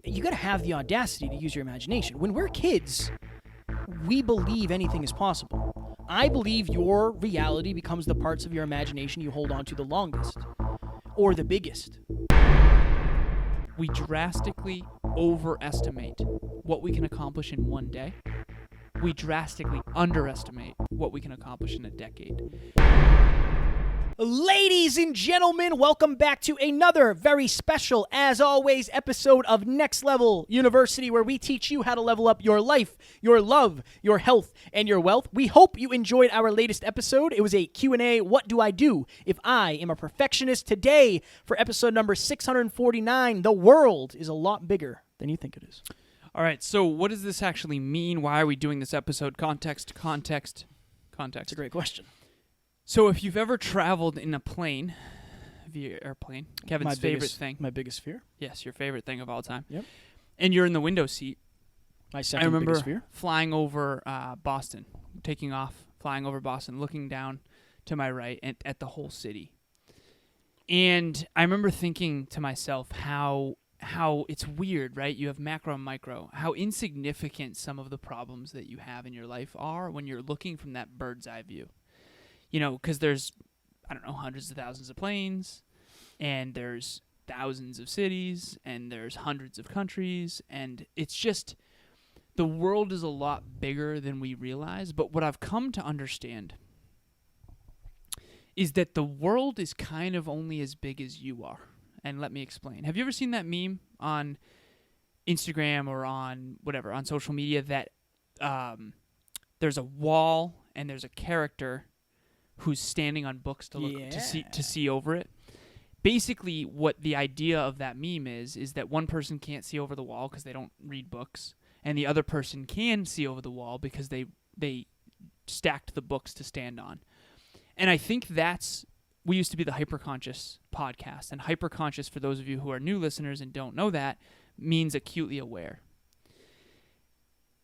you got to have the audacity to use your imagination. When we're kids, we believe anything is possible. I believe your reality becomes the parts of your imagination you hold on to the longest or the biggest. We drastically overestimate what we can accomplish in one day. We drastically underestimate what we can accomplish in a decade. Ladies and gentlemen, welcome back to another very special, as always, episode of Next Level University, where we teach you how to level up your life, your love, your health, and your wealth. We hope you enjoyed our latest episode. It was a Q&A, what do I do if I am a perfectionist? Today, for episode number 649, the world is a lot bigger than you think it is. All right, so what does this actually mean? Why are we doing this episode? Context. It's a great question. So if you've ever traveled in a plane, via airplane, Kevin's favorite thing. My biggest fear. Yes, your favorite thing of all time. Yep. And you're in the window seat. My second biggest fear. Flying over Boston, taking off, flying over Boston, looking down to my right at the whole city. And I remember thinking to myself how it's weird, right? You have macro and micro, how insignificant some of the problems that you have in your life are when you're looking from that bird's eye view. You know, because there's, I don't know, hundreds of thousands of planes, and there's thousands of cities, and there's hundreds of countries, and it's just, the world is a lot bigger than we realize. But what I've come to understand is that the world is kind of only as big as you are. And let me explain. Have you ever seen that meme on Instagram or on whatever, on social media, that there's a wall and there's a character who's standing on books to look to see over it? Basically, what the idea of that meme is that one person can't see over the wall because they don't read books, and the other person can see over the wall because they stacked the books to stand on. And I think we used to be the Hyperconscious podcast, and Hyperconscious, for those of you who are new listeners and don't know that, means acutely aware.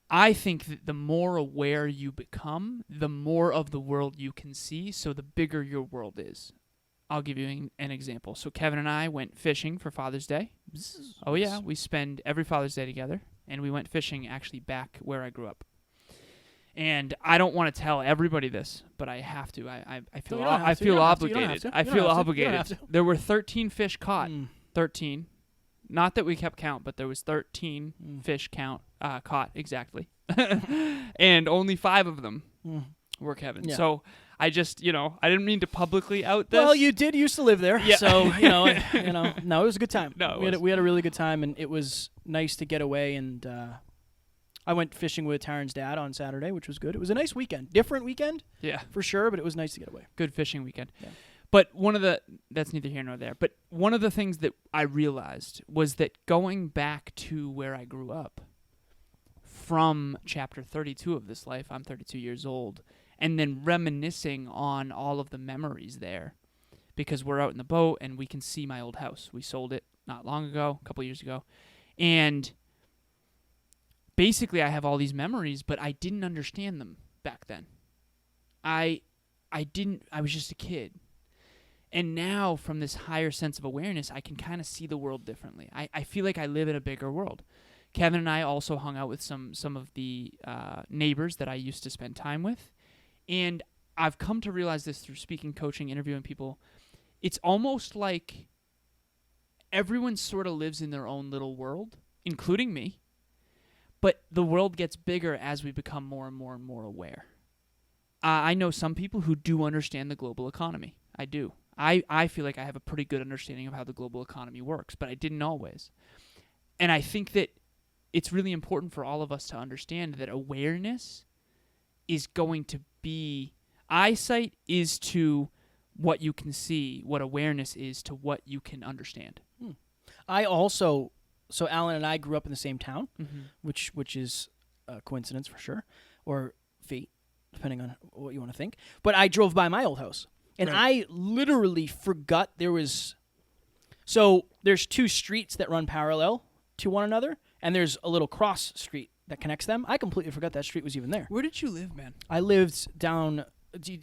I think that the more aware you become, the more of the world you can see, so the bigger your world is. I'll give you an example. So Kevin and I went fishing for Father's Day. Oh yeah, we spend every Father's Day together, and we went fishing actually back where I grew up. And I don't want to tell everybody this, but I have to. I feel obligated. I feel obligated. There were 13 fish caught. 13. Not that we kept count, but there was 13 fish caught exactly. And only 5 of them were Kevin's. Yeah. So I just, I didn't mean to publicly out this. Well, you did used to live there. Yeah. So, no, it was a good time. No, we had a really good time, and it was nice to get away. And I went fishing with Taryn's dad on Saturday, which was good. It was a nice weekend. Different weekend. Yeah. For sure, but it was nice to get away. Good fishing weekend. Yeah. But that's neither here nor there, but one of the things that I realized was that going back to where I grew up, from chapter 32 of this life, I'm 32 years old, and then reminiscing on all of the memories there, because we're out in the boat and we can see my old house. We sold it not long ago, a couple years ago, and basically I have all these memories, but I didn't understand them back then. I was just a kid. And now, from this higher sense of awareness, I can kind of see the world differently. I feel like I live in a bigger world. Kevin and I also hung out with some of the neighbors that I used to spend time with. And I've come to realize this through speaking, coaching, interviewing people. It's almost like everyone sort of lives in their own little world, including me. But the world gets bigger as we become more and more and more aware. I know some people who do understand the global economy. I do. I feel like I have a pretty good understanding of how the global economy works, but I didn't always. And I think that it's really important for all of us to understand that awareness is going to be, eyesight is to what you can see, what awareness is to what you can understand. So Alan and I grew up in the same town, which is a coincidence for sure, or fate, depending on what you want to think. But I drove by my old house. And right. I literally forgot there was... So there's 2 streets that run parallel to one another, and there's a little cross street that connects them. I completely forgot that street was even there. Where did you live, man? I lived down... You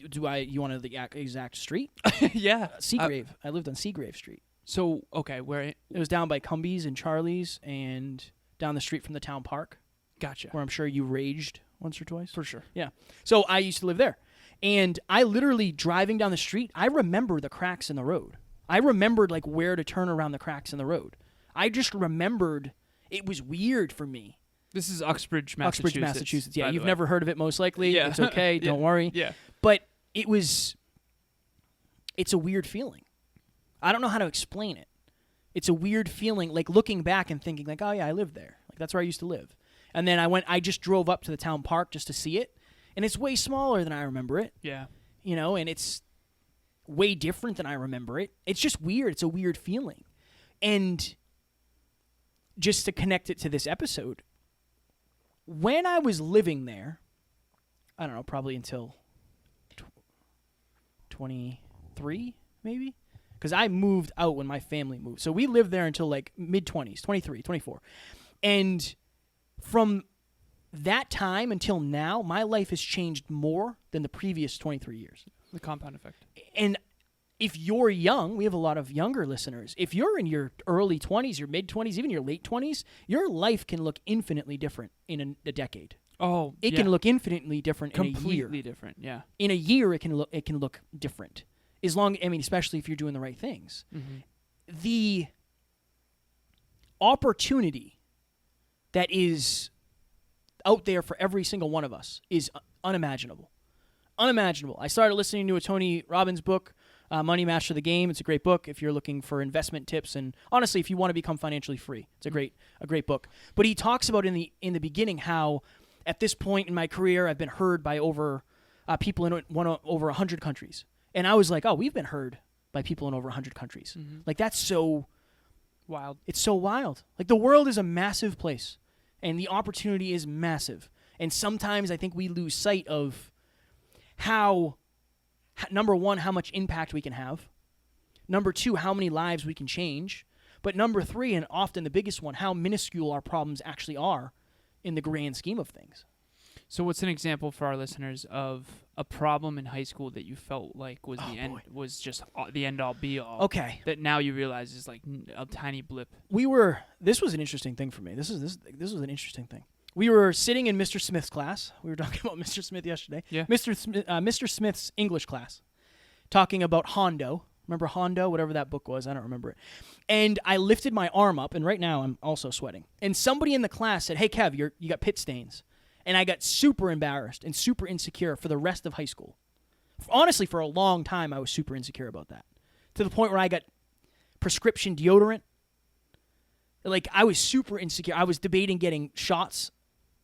want to know the exact street? Yeah. Seagrave. I lived on Seagrave Street. So, okay, where It was down by Cumbies and Charlie's and down the street from the town park, gotcha. where I'm sure you raged once or twice. For sure. Yeah. So I used to live there. And I literally, driving down the street, I remember the cracks in the road. I remembered, like, where to turn around the cracks in the road. I just remembered it was weird for me. This is Uxbridge, Massachusetts. Uxbridge, Massachusetts. Yeah, by the you've way. never heard of it, most likely. Yeah. It's okay. Don't worry. Yeah. But it's a weird feeling. I don't know how to explain it. It's a weird feeling, like looking back and thinking, like, oh, yeah, I lived there. Like, that's where I used to live. And then I just drove up to the town park just to see it. And it's way smaller than I remember it. Yeah. You know, and it's way different than I remember it. It's just weird. It's a weird feeling. And just to connect it to this episode, when I was living there, I don't know, probably until 23, maybe? Because I moved out when my family moved. So we lived there until like mid-20s, 23, 24. And from that time until now, my life has changed more than the previous 23 years. The compound effect. And if you're young, we have a lot of younger listeners. If you're in your early 20s, your mid-20s, even your late 20s, your life can look infinitely different in a decade. Oh, It can look infinitely different in a year. completely different. Yeah. In a year, it can look different. Especially if you're doing the right things. Mm-hmm. The opportunity that is out there for every single one of us is unimaginable. Unimaginable. I started listening to a Tony Robbins book, Money Master the Game. It's a great book if you're looking for investment tips, and honestly, if you want to become financially free, it's a great book. But he talks about in the beginning how at this point in my career, I've been heard by people in over 100 countries, and I was like, oh, we've been heard by people in over 100 countries. Mm-hmm. Like, that's so wild. It's so wild. Like, the world is a massive place, and the opportunity is massive. And sometimes I think we lose sight of how, number one, how much impact we can have. Number two, how many lives we can change. But number three, and often the biggest one, how minuscule our problems actually are in the grand scheme of things. So what's an example for our listeners of a problem in high school that you felt like was was just the end all be all? Okay. That now you realize is like a tiny blip. This was an interesting thing for me. This was an interesting thing. We were sitting in Mr. Smith's class. We were talking about Mr. Smith yesterday. Yeah. Mr. Smith's English class, talking about Hondo. Remember Hondo? Whatever that book was. I don't remember it. And I lifted my arm up, and right now I'm also sweating. And somebody in the class said, "Hey, Kev, you got pit stains." And I got super embarrassed and super insecure for the rest of high school. Honestly, for a long time, I was super insecure about that. To the point where I got prescription deodorant. Like, I was super insecure. I was debating getting shots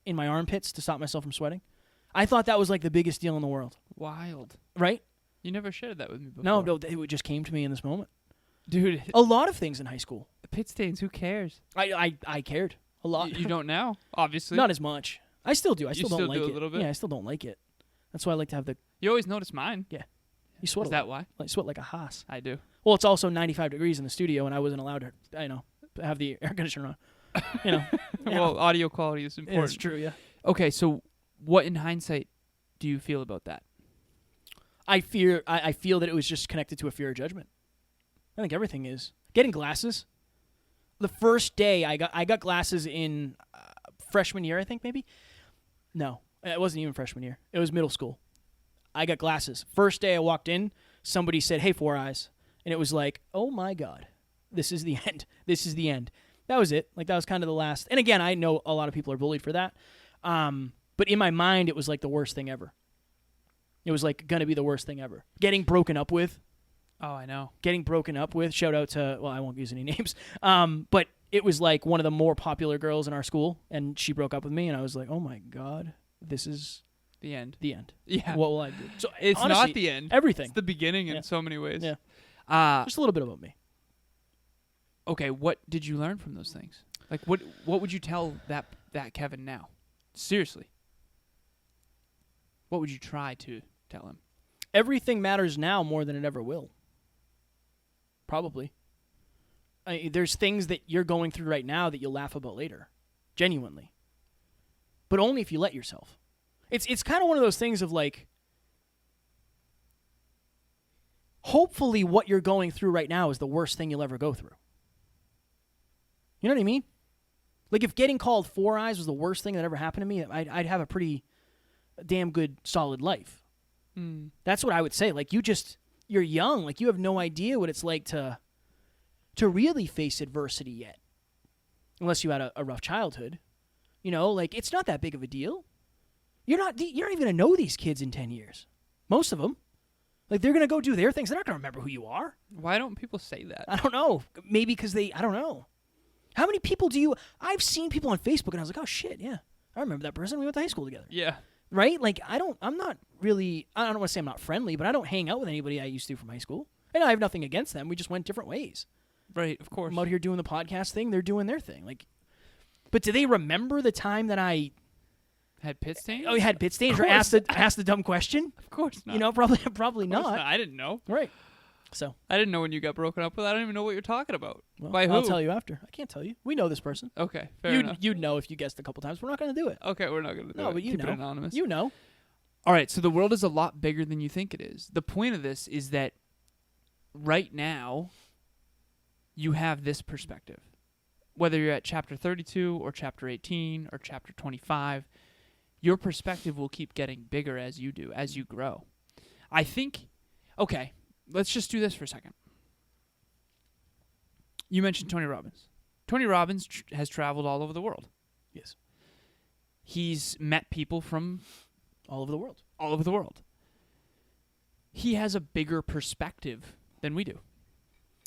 in my armpits to stop myself from sweating. I thought that was like the biggest deal in the world. Wild. Right? You never shared that with me before. No, it just came to me in this moment. Dude. A lot of things in high school. Pit stains, who cares? I cared a lot. You don't now, obviously. Not as much. I still do. I still don't like it. You still do a little bit? Yeah, I still don't like it. That's why I like to have the... You always notice mine. Yeah. You sweat Is a lot. that why? I sweat like a hoss. I do. Well, it's also 95 degrees in the studio, and I wasn't allowed to, have the air conditioner on. Well, audio quality is important. Yeah, it's true, yeah. Okay, so what in hindsight do you feel about that? I feel that it was just connected to a fear of judgment. I think everything is. Getting glasses. The first day I got glasses in freshman year, I think, maybe. No, it wasn't even freshman year. It was middle school. I got glasses. First day I walked in, somebody said, "Hey, Four Eyes." And it was like, oh my God, this is the end. This is the end. That was it. Like, that was kind of the last. And again, I know a lot of people are bullied for that. But in my mind, it was like the worst thing ever. It was like going to be the worst thing ever. Getting broken up with. Oh, I know. Getting broken up with. Shout out to, well, I won't use any names. But it was like one of the more popular girls in our school, and she broke up with me, and I was like, oh my God, this is the end. The end. Yeah. What will I do? So it's honestly, not the end. Everything. It's the beginning Yeah. in so many ways. Yeah. Just a little bit about me. Okay, what did you learn from those things? Like, what would you tell that Kevin now? Seriously. What would you try to tell him? Everything matters now more than it ever will. Probably. There's things that you're going through right now that you'll laugh about later. Genuinely. But only if you let yourself. It's kind of one of those things of like, hopefully what you're going through right now is the worst thing you'll ever go through. You know what I mean? Like if getting called Four Eyes was the worst thing that ever happened to me, I'd have a pretty damn good, solid life. That's what I would say. Like you're young. Like you have no idea what it's like to really face adversity yet. Unless you had a rough childhood. You know, like it's not that big of a deal. You're not even going to know these kids in 10 years. Most of them. Like they're going to go do their things. They're not going to remember who you are. Why don't people say that? I don't know. Maybe because I don't know. How many people I've seen people on Facebook and I was like, oh shit, yeah. I remember that person. We went to high school together. Yeah. Right? Like I don't want to say I'm not friendly, but I don't hang out with anybody I used to from high school. And I have nothing against them. We just went different ways. Right, of course. I'm out here doing the podcast thing. They're doing their thing. Like, but do they remember the time that I had pit stains? Oh, you had pit stains or asked the dumb question? Of course not. You know, probably not. I didn't know. Right. So I didn't know when you got broken up with. I don't even know what you're talking about. Well, By who? I'll tell you after. I can't tell you. We know this person. Okay, fair enough. You'd know if you guessed a couple times. We're not going to do it. Okay, we're not going to do it. No, but you Keep know. it anonymous. You know. All right, so the world is a lot bigger than you think it is. The point of this is that right now you have this perspective. Whether you're at chapter 32 or chapter 18 or chapter 25, your perspective will keep getting bigger as you do, as you grow. I think, okay, let's just do this for a second. You mentioned Tony Robbins. Tony Robbins has traveled all over the world. Yes. He's met people from all over the world. All over the world. He has a bigger perspective than we do.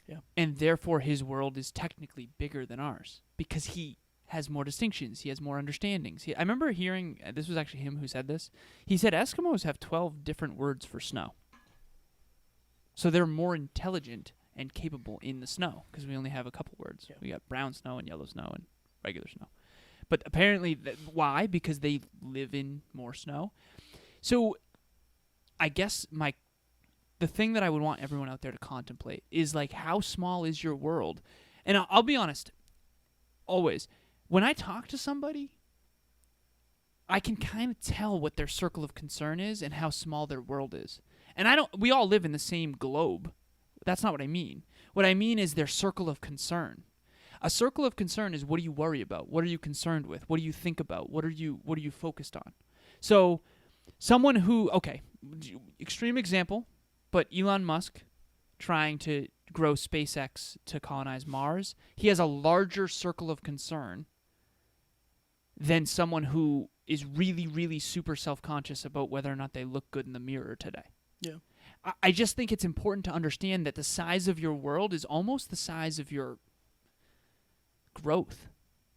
Yeah. And therefore his world is technically bigger than ours because he has more distinctions. He has more understandings. I remember hearing, this was actually him who said this, he said Eskimos have 12 different words for snow. So they're more intelligent and capable in the snow because we only have a couple words. Yeah. We got brown snow and yellow snow and regular snow. But apparently, why? Because they live in more snow. So I guess the thing that I would want everyone out there to contemplate is like, how small is your world? And I'll be honest, always, when I talk to somebody, I can kind of tell what their circle of concern is and how small their world is. And we all live in the same globe. That's not what I mean. What I mean is their circle of concern. A circle of concern is, what do you worry about? What are you concerned with? What do you think about? What are you focused on? So someone who, okay, extreme example, but Elon Musk trying to grow SpaceX to colonize Mars, he has a larger circle of concern than someone who is really, really super self-conscious about whether or not they look good in the mirror today. Yeah. I just think it's important to understand that the size of your world is almost the size of your growth,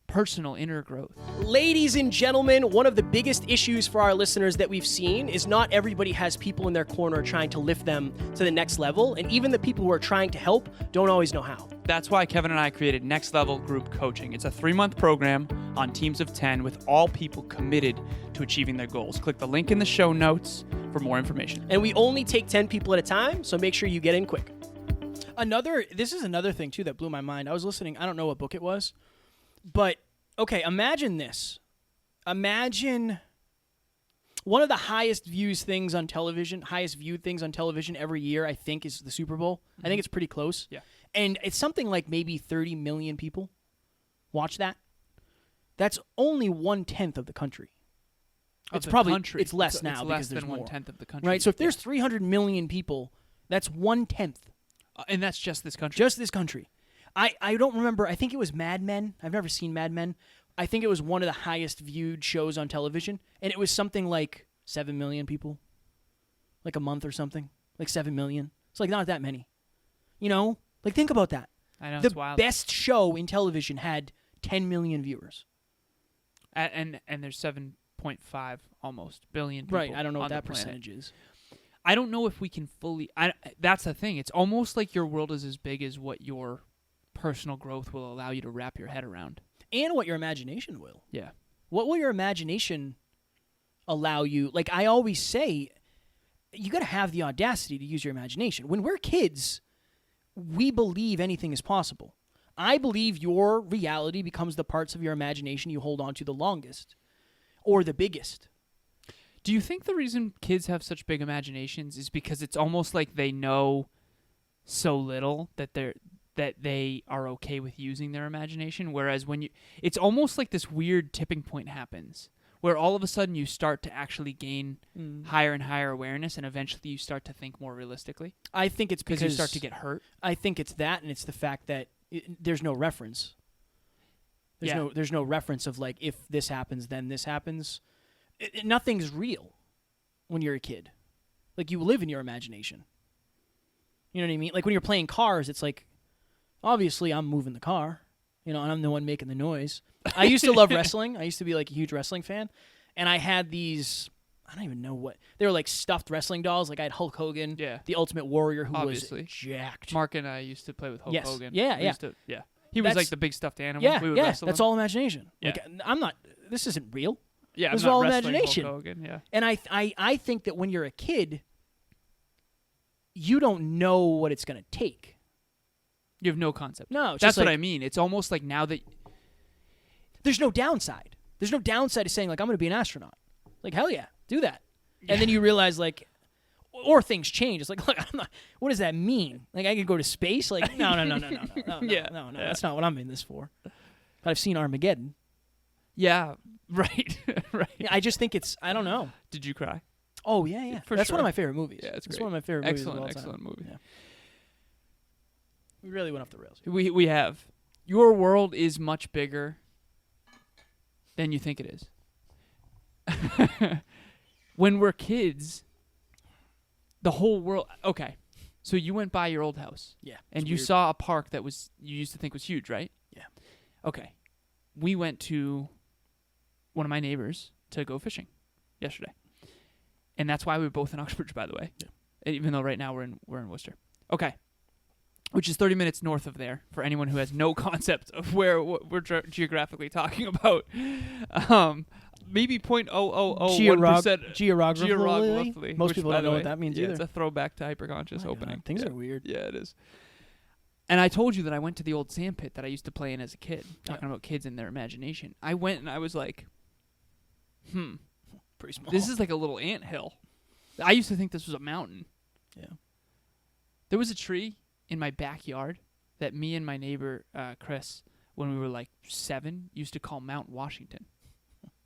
personal inner growth. Ladies and gentlemen, one of the biggest issues for our listeners that we've seen is not everybody has people in their corner trying to lift them to the next level, and even the people who are trying to help don't always know how. That's why Kevin and I created Next Level Group Coaching. It's a 3-month program on teams of 10 with all people committed to achieving their goals. Click the link in the show notes for more information. And we only take 10 people at a time, so make sure you get in quick. This is another thing, too, that blew my mind. I was listening, I don't know what book it was, but, okay, imagine this. Imagine one of the highest viewed things on television every year, I think, is the Super Bowl. Mm-hmm. I think it's pretty close. Yeah. And it's something like maybe 30 million people watch that. That's only 1/10 of the country. It's less now because there's more. 1/10 of the country. Right? So if there's 300 million people, that's 1/10. And that's just this country? Just this country. I don't remember. I think it was Mad Men. I've never seen Mad Men. I think it was one of the highest viewed shows on television. And it was something like 7 million people. Like a month or something. Like 7 million. It's like not that many. You know? Like think about that. I know, it's wild. The best show in television had 10 million viewers. And there's 7.5 almost billion people. Right. I don't know what that planet. percentage is. I don't know if we can fully... that's the thing. It's almost like your world is as big as what your personal growth will allow you to wrap your head around. And what your imagination will. Yeah. What will your imagination allow you... Like I always say, you got to have the audacity to use your imagination. When we're kids, we believe anything is possible. I believe your reality becomes the parts of your imagination you hold on to the longest or the biggest. Do you think the reason kids have such big imaginations is because it's almost like they know so little that they are okay with using their imagination. Whereas it's almost like this weird tipping point happens where all of a sudden you start to actually gain higher and higher awareness, and eventually you start to think more realistically. I think it's because you start to get hurt. I think it's that, and it's the fact that there's no reference. There's no reference of like, if this happens, then this happens. Nothing's real when you're a kid. Like, you live in your imagination. You know what I mean? Like when you're playing cars, it's like, obviously I'm moving the car, and I'm the one making the noise. I used to love wrestling. I used to be like a huge wrestling fan. And I had these, I don't even know what, they were like stuffed wrestling dolls. Like I had Hulk Hogan, the Ultimate Warrior, who obviously was jacked. Mark and I used to play with Hulk Hogan. Yeah. He was like the big stuffed animal. We would wrestle that's him. all imagination. Yeah. Like, this isn't real. Yeah, this is all imagination. Hulk Hogan, yeah. And I think that when you're a kid, you don't know what it's going to take. You have no concept. No, that's what I mean. It's almost like now that there's no downside. There's no downside to saying like, I'm going to be an astronaut. Like, hell yeah, do that. Yeah. And then you realize like, or things change. It's like, look, I'm not. What does that mean? Like, I could go to space? Like, no. No. That's not what I'm in this for. But I've seen Armageddon. Yeah, right, right. Yeah, I just think it's. I don't know. Did you cry? Oh yeah. That's one of my favorite movies. Yeah, it's great. It's one of my favorite movies of all time. Excellent movie. Yeah. We really went off the rails. We have. Your world is much bigger than you think it is. When we're kids, the whole world. Okay, so you went by your old house. Yeah. And you saw a park that you used to think was huge, right? Yeah. Okay. We went to one of my neighbors to go fishing yesterday. And that's why we were both in Uxbridge, by the way. Yeah. Even though right now we're in Worcester. Okay. Which is 30 minutes north of there, for anyone who has no concept of where we're geographically talking about. Maybe 0.0001% geographically. Most people don't know what that means either. It's a throwback to Hyperconscious opening. Things are weird. Yeah, it is. And I told you that I went to the old sandpit that I used to play in as a kid, talking about kids and their imagination. I went and I was like, pretty small. This is like a little anthill. I used to think this was a mountain. Yeah. There was a tree in my backyard that me and my neighbor, Chris, when we were like 7, used to call Mount Washington.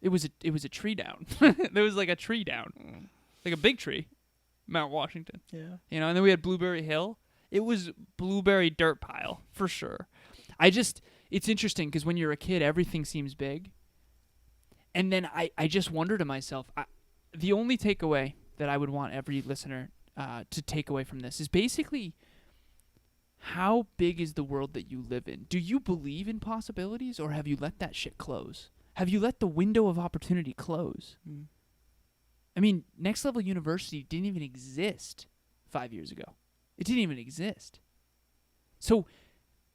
It was a tree down. There was like a tree down. Like a big tree. Mount Washington. Yeah. And then we had Blueberry Hill. It was blueberry dirt pile, for sure. It's interesting because when you're a kid, everything seems big. And then I just wonder to myself, the only takeaway that I would want every listener to take away from this is basically, how big is the world that you live in? Do you believe in possibilities, or have you let that shit close? Have you let the window of opportunity close? I mean, Next Level University didn't even exist 5 years ago. It didn't even exist. So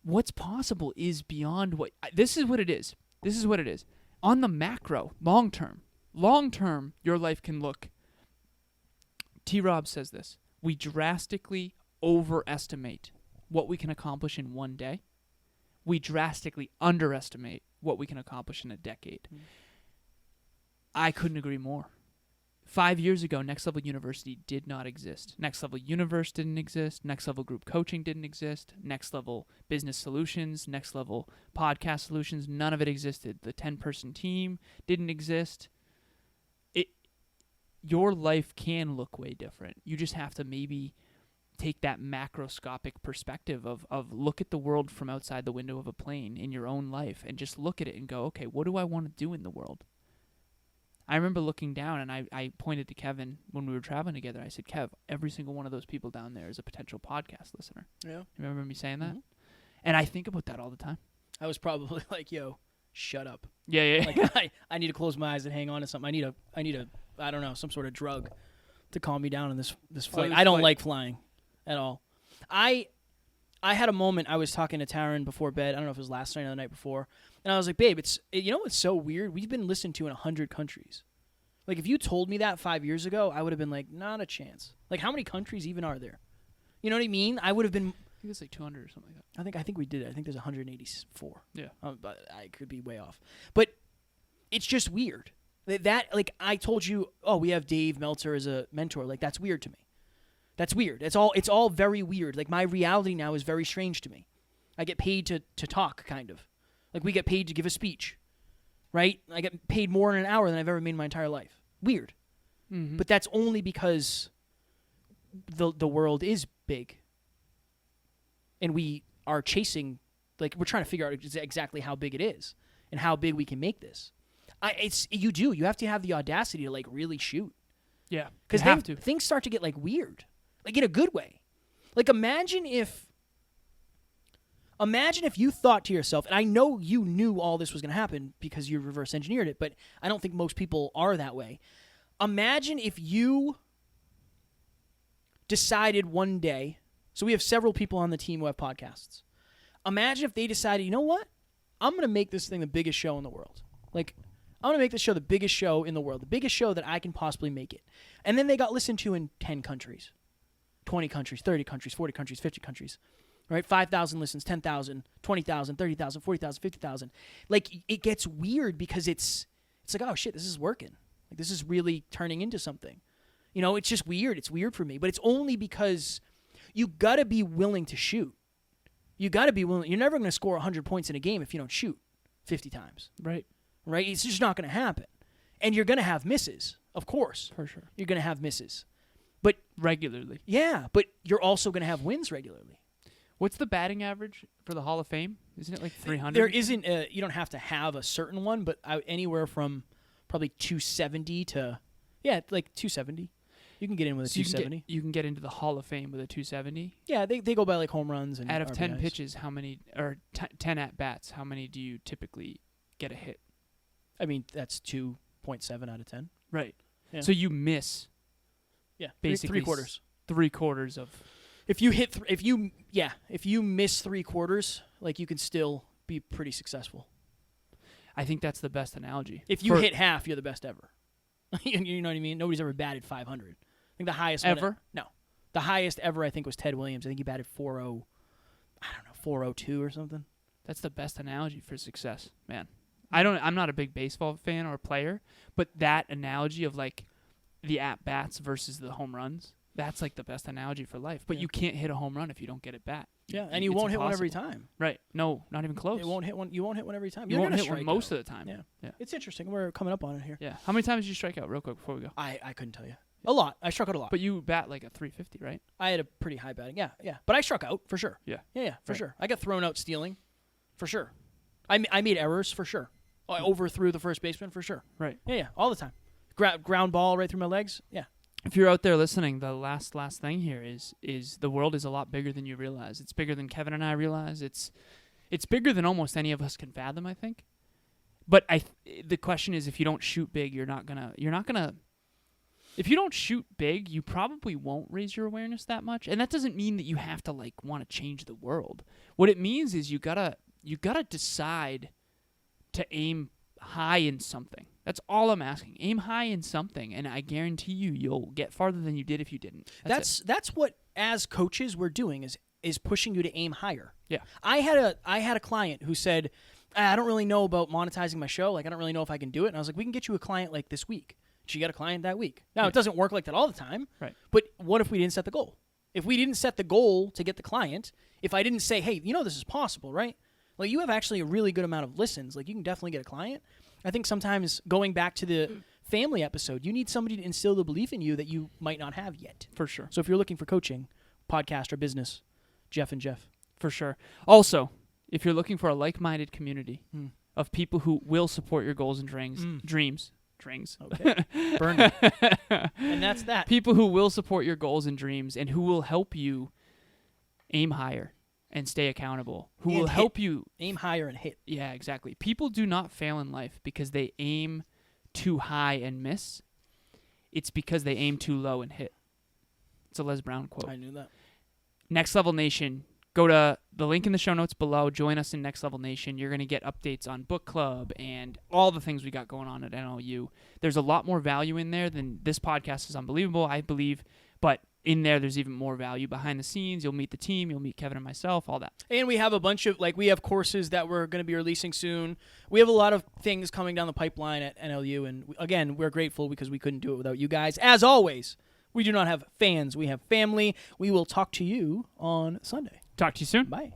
what's possible is beyond what... This is what it is. This is what it is. On the macro, long term, your life can look... T-Rob says this. We drastically overestimate what we can accomplish in one day. We drastically underestimate what we can accomplish in a decade. I couldn't agree more. 5 years ago, Next Level University did not exist. Next Level Universe didn't exist. Next Level Group Coaching didn't exist. Next Level Business Solutions, Next Level Podcast Solutions, none of it existed. The 10-person team didn't exist. Your life can look way different. You just have to maybe take that macroscopic perspective of look at the world from outside the window of a plane in your own life and just look at it and go, okay, what do I want to do in the world? I remember looking down, and I pointed to Kevin when we were traveling together. I said, Kev, every single one of those people down there is a potential podcast listener. Yeah. You remember me saying that? And I think about that all the time. I was probably like, yo, shut up. Yeah. Like, I need to close my eyes and hang on to something. I need a I don't know, some sort of drug to calm me down in this flight. I don't like flying at all. I had a moment. I was talking to Taryn before bed. I don't know if it was last night or the night before. And I was like, babe, you know what's so weird? We've been listened to in 100 countries. Like, if you told me that 5 years ago, I would have been like, not a chance. Like, how many countries even are there? You know what I mean? I would have been... I think it's like 200 or something like that. I think we did it. I think there's 184. Yeah. But I could be way off. But it's just weird. That like, I told you, oh, we have Dave Meltzer as a mentor. Like, that's weird to me. That's weird. It's all very weird. Like, my reality now is very strange to me. I get paid to talk, kind of. Like, we get paid to give a speech, right? I get paid more in an hour than I've ever made in my entire life. Weird. Mm-hmm. But that's only because the world is big. And we are chasing, like, we're trying to figure out exactly how big it is and how big we can make this. You have to have the audacity to, like, really shoot. Yeah. Because then things start to get, like, weird. Like, in a good way. Like, imagine if you thought to yourself, and I know you knew all this was going to happen because you reverse engineered it, but I don't think most people are that way. Imagine if you decided one day, so we have several people on the team who have podcasts. Imagine if they decided, you know what? I'm going to make this thing the biggest show in the world. Like, I'm going to make this show the biggest show in the world, the biggest show that I can possibly make it. And then they got listened to in 10 countries, 20 countries, 30 countries, 40 countries, 50 countries. Right? 5,000 listens, 10,000, 20,000, 30,000, 40,000, 50,000. Like, it gets weird because it's like, oh, shit, this is working. Like, this is really turning into something. You know, it's just weird. It's weird for me. But it's only because you got to be willing to shoot. You got to be willing. You're never going to score 100 points in a game if you don't shoot 50 times. Right. Right? It's just not going to happen. And you're going to have misses, of course. For sure. You're going to have misses. But regularly. Yeah, but you're also going to have wins regularly. What's the batting average for the Hall of Fame? Isn't it like 300? There isn't. You don't have to have a certain one, but anywhere from probably 270 to, like 270. You can get in with a 270. You can get into the Hall of Fame with a 270. Yeah, they go by like home runs and out of RBIs. 10 pitches, how many, or 10 at bats, how many do you typically get a hit? I mean, that's 2.7 out of 10. Right. Yeah. So you miss. Yeah, basically 3/4. 3/4 of. If you miss 3/4, like, you can still be pretty successful. I think that's the best analogy. If you hit half, you're the best ever. You know what I mean? Nobody's ever batted 500. I think the highest ever. The highest ever I think was Ted Williams. I think he batted 402 or something. That's the best analogy for success, man. I'm not a big baseball fan or player, but that analogy of like the at bats versus the home runs. That's like the best analogy for life. But you can't hit a home run if you don't get it bat. Yeah, and you won't hit one every time. Right. No, not even close. You won't hit one every time. You won't hit one most of the time. Yeah. It's interesting. We're coming up on it here. Yeah. How many times did you strike out real quick before we go? I couldn't tell you. A lot. I struck out a lot. But you bat like a 350, right? I had a pretty high batting. Yeah. But I struck out for sure. Yeah. Yeah, for sure. I got thrown out stealing for sure. I made errors for sure. I overthrew the first baseman for sure. Right. Yeah, all the time. Ground ball right through my legs. Yeah. If you're out there listening, the last thing here is the world is a lot bigger than you realize. It's bigger than Kevin and I realize. It's bigger than almost any of us can fathom, I think. But the question is, if you don't shoot big, you're not gonna. If you don't shoot big, you probably won't raise your awareness that much. And that doesn't mean that you have to like want to change the world. What it means is you gotta decide to aim high in something. That's all I'm asking. Aim high in something, and I guarantee you'll get farther than you did if you didn't. That's what, as coaches, we're doing is pushing you to aim higher. Yeah. I had a client who said, I don't really know about monetizing my show. Like, I don't really know if I can do it. And I was like, we can get you a client like this week. She got a client that week. Now, it doesn't work like that all the time. Right. But what if we didn't set the goal? If we didn't set the goal to get the client, if I didn't say, hey, this is possible, right? Like, you have actually a really good amount of listens. Like, you can definitely get a client. I think sometimes, going back to the family episode, you need somebody to instill the belief in you that you might not have yet. For sure. So if you're looking for coaching, podcast or business, Jeff and Jeff. For sure. Also, if you're looking for a like-minded community of people who will support your goals and dreams. Okay. Burn it. And that's that. People who will support your goals and dreams and who will help you aim higher and stay accountable, who will help you aim higher and hit. Yeah, exactly. People do not fail in life because they aim too high and miss. It's because they aim too low and hit. It's a Les Brown quote. I knew that. Next Level Nation. Go to the link in the show notes below. Join us in Next Level Nation. You're going to get updates on book club and all the things we got going on at NLU. There's a lot more value in there than this podcast is unbelievable, I believe. But in there's even more value behind the scenes. You'll meet the team. You'll meet Kevin and myself, all that. And we have a bunch of, we have courses that we're going to be releasing soon. We have a lot of things coming down the pipeline at NLU. And again, we're grateful because we couldn't do it without you guys. As always, We do not have fans. We have family. We will talk to you on Sunday. Talk to you soon. Bye.